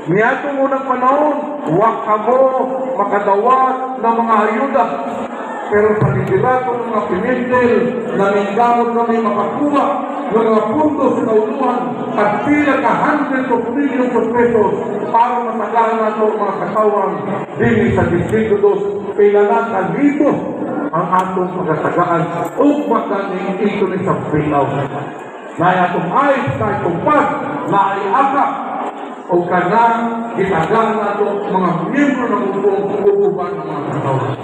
Niadtong unang panahon, wa kamo makadawat ng mga ayuda. Pero sa liderato ng mga pinintel, namingamot kami makakuha ng mga puntos sa kauluhan at pila ka hundreds of millions of pesos para matagalan nato ang mga katawan din sa Distrito 2. Pila na kalito ang atong pagkatagaan o makaning ito ni sa bailout. Na atong ayos sa itong pag, na ay akak o kanang gitagang nato mga miyembro ng upuban ng mga katawan.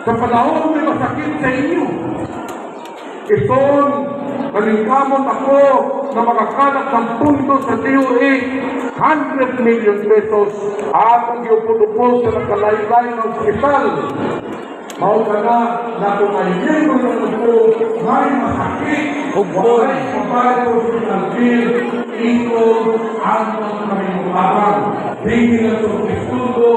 Sa panahon may masakit sa inyo, iton, maningkamot ako na makakalap ng punto sa DOA 100 million pesos atong iuputupos sa nakalaylay ng ospital. Mao ka na kung ay miyembro ng upo, may masakit, may kapayo sa bill, ito ang mga kamingkaban. Hindi na sa estudo,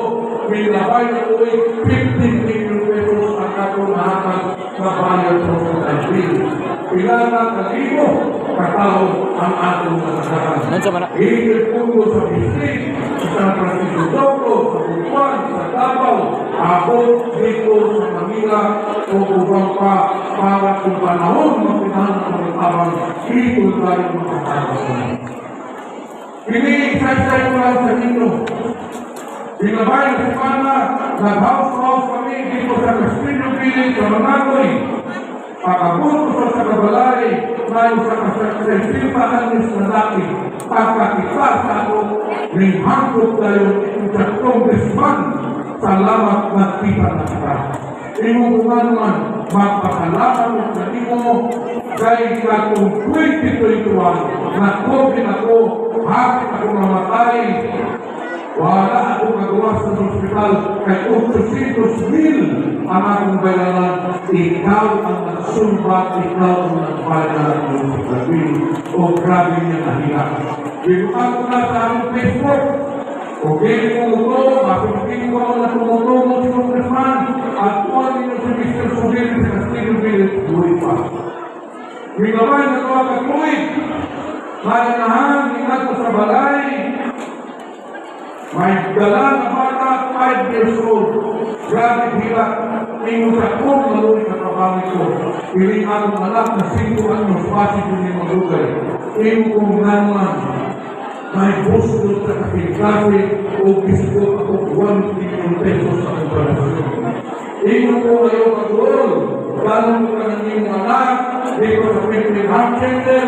minabay na uwi 15 million pesos ang atong nahatag na bayad sa bill. Pila na kalibo, katao ang atong nasakaran. Higit puno sa district, sa San Francisco Doco, sa Butuan, sa Davao, ako dito sa Manila, o upang pa para kung panahon mapinahan ng mga tabang, ito tayo makakasama. Ini-exercise ko lang sa inyo. Binabay na semana, nag-house-house kami dito sa Castillo Village, sa Managoy. Pagkabuto sa Kabalay, tayo sa kasasimbahan ni Sanaki, pagkakita sa ako, ringhangkot tayo sa congressman, salamat na kita na kita. Inuungan man, magpakalaman mo sa imo, dahil katong 2021, na-COVID ako, hapit ako mamatay, wala ako magawas ng hospital, kay 800,000 ang akong bayaran, ikaw ang nagsumbat, ikaw ang nagbayad ng hospital. O grabe niya nahiya. Binukan ko na sa aming Facebook, okay mo ito, mapipigin ko ako na tumutulong sa congressman, at kuha ninyo si Mr. Sugil sa Castillo Village, buhay pa. Binabay na ito ang katuwid, malinahan, ingat ko sa balay, may dala na bata, 5 years old. Grabe hila. Tingin sa kong maluwi sa trabaho ko. Piling akong anak na 5 anyos, pasi ko niya magugay. Tingin kong naman, may gusto sa kapit-kapi o gusto ako 1 million pesos sa komparasyon. Tingin ko kayo mag-uol. Lalo ko ka ng iyong anak, dito sa Pilipinas Center,